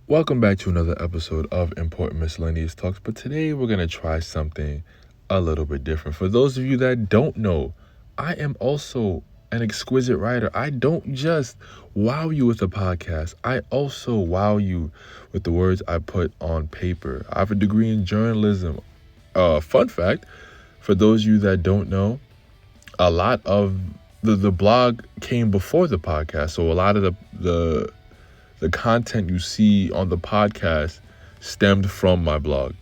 Welcome back to another episode of Important Miscellaneous Talks, but today we're going to try something a little bit different. For those of you that don't know, I am also an exquisite writer. I don't just wow you with a podcast, I also wow you with the words I put on paper. I have a degree in journalism. Fun fact, for those of you that don't know, a lot of the blog came before the podcast, so a lot of the content you see on the podcast stemmed from my blog.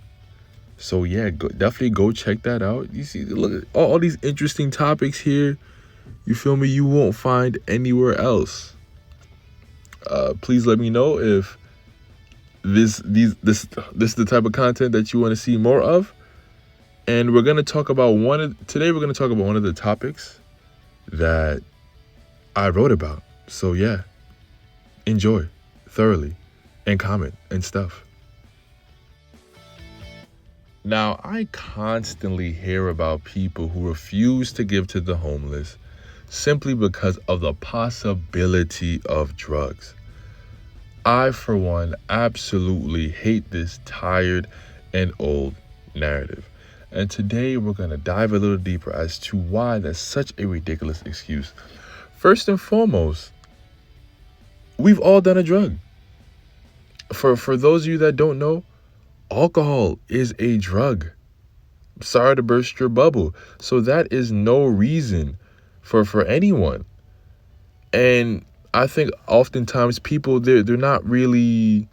So yeah, definitely go check that out. You see, look at all these interesting topics here. You feel me? You won't find anywhere else. Please let me know if this is the type of content that you want to see more of. And we're gonna talk about today. We're gonna talk about one of the topics that I wrote about. So yeah, enjoy thoroughly and comment and stuff. Now, I constantly hear about people who refuse to give to the homeless simply because of the possibility of drugs. I, for one, absolutely hate this tired and old narrative. And today we're going to dive a little deeper as to why that's such a ridiculous excuse. First and foremost, we've all done a drug. For those of you that don't know, alcohol is a drug. Sorry to burst your bubble. So that is no reason for anyone. And I think oftentimes people, they're not really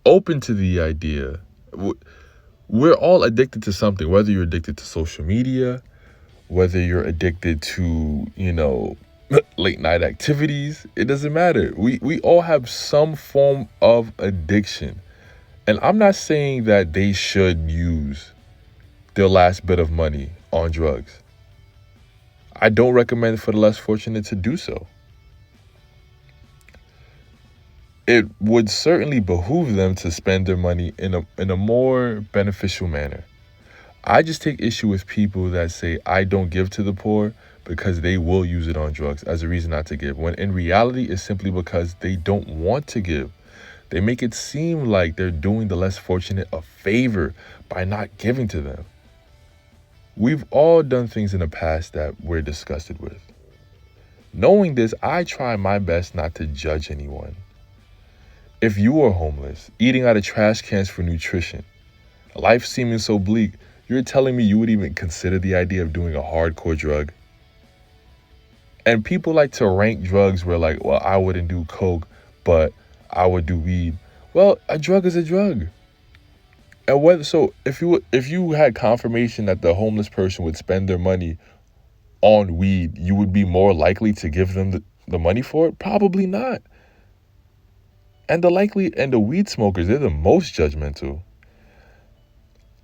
open to the idea. We're all addicted to something, whether you're addicted to social media, whether you're addicted to, late night activities. It doesn't matter. We all have some form of addiction. And I'm not saying that they should use their last bit of money on drugs. I don't recommend for the less fortunate to do so. It would certainly behoove them to spend their money in a more beneficial manner. I just take issue with people that say I don't give to the poor because they will use it on drugs as a reason not to give, when in reality it's simply because they don't want to give. They make it seem like they're doing the less fortunate a favor by not giving to them. We've all done things in the past that we're disgusted with. Knowing this, I try my best not to judge anyone. If you are homeless, eating out of trash cans for nutrition, life seeming so bleak, you're telling me you would even consider the idea of doing a hardcore drug? And people like to rank drugs where like, well, I wouldn't do coke, but I would do weed. Well, a drug is a drug. And if you had confirmation that the homeless person would spend their money on weed, you would be more likely to give them the money for it? Probably not. And the weed smokers, they're the most judgmental.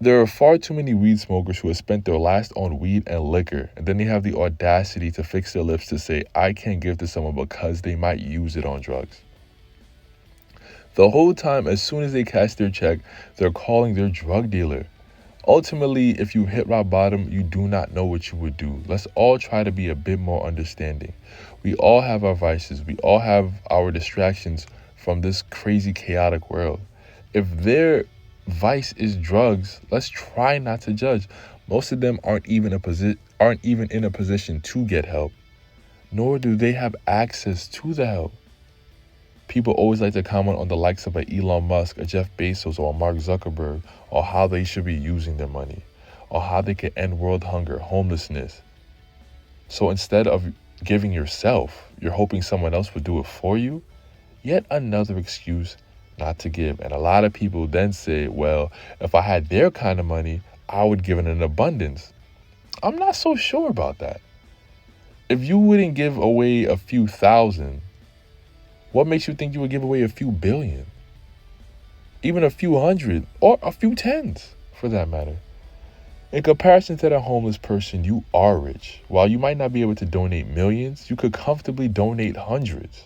There are far too many weed smokers who have spent their last on weed and liquor, and then they have the audacity to fix their lips to say, I can't give to someone because they might use it on drugs. The whole time, as soon as they cash their check, they're calling their drug dealer. Ultimately, if you hit rock bottom, you do not know what you would do. Let's all try to be a bit more understanding. We all have our vices. We all have our distractions from this crazy, chaotic world. If their vice is drugs, let's try not to judge. Most of them aren't even in a position to get help, nor do they have access to the help. People always like to comment on the likes of a Elon Musk, a Jeff Bezos, or a Mark Zuckerberg, or how they should be using their money, or how they can end world hunger, homelessness. So instead of giving yourself, you're hoping someone else would do it for you. Yet another excuse not to give. And a lot of people then say, well, if I had their kind of money, I would give it in abundance. I'm not so sure about that. If you wouldn't give away a few thousand, what makes you think you would give away a few billion? Even a few hundred, or a few tens, for that matter. In comparison to that homeless person, you are rich. While you might not be able to donate millions, you could comfortably donate hundreds.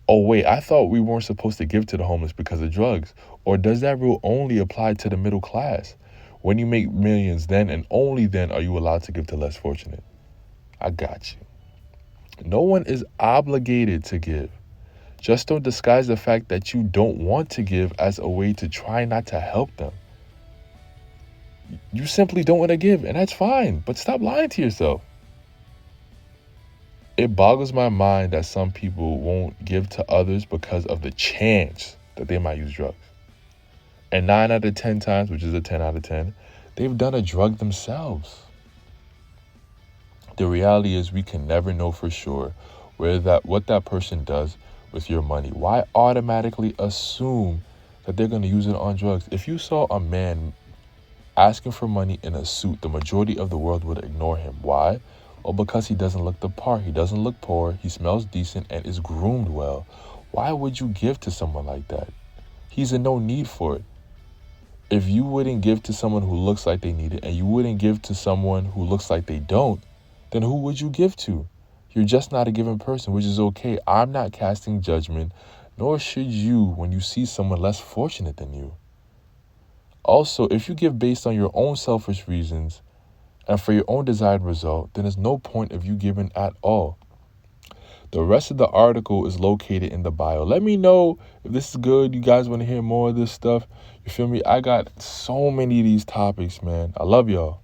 Oh wait, I thought we weren't supposed to give to the homeless because of drugs. Or does that rule only apply to the middle class? When you make millions, then and only then are you allowed to give to less fortunate. I got you. No one is obligated to give. Just don't disguise the fact that you don't want to give as a way to try not to help them. You simply don't want to give, and that's fine, but stop lying to yourself. It boggles my mind that some people won't give to others because of the chance that they might use drugs. And 9 out of 10 times, which is a 10 out of 10, they've done a drug themselves. The reality is we can never know for sure what that person does with your money. Why automatically assume that they're going to use it on drugs? If you saw a man asking for money in a suit, the majority of the world would ignore him. Why? Well, because he doesn't look the part. He doesn't look poor. He smells decent and is groomed well. Why would you give to someone like that? He's in no need for it. If you wouldn't give to someone who looks like they need it, and you wouldn't give to someone who looks like they don't, then who would you give to? You're just not a given person, which is okay. I'm not casting judgment, nor should you when you see someone less fortunate than you. Also, if you give based on your own selfish reasons and for your own desired result, then there's no point of you giving at all. The rest of the article is located in the bio. Let me know if this is good. You guys want to hear more of this stuff? You feel me? I got so many of these topics, man. I love y'all.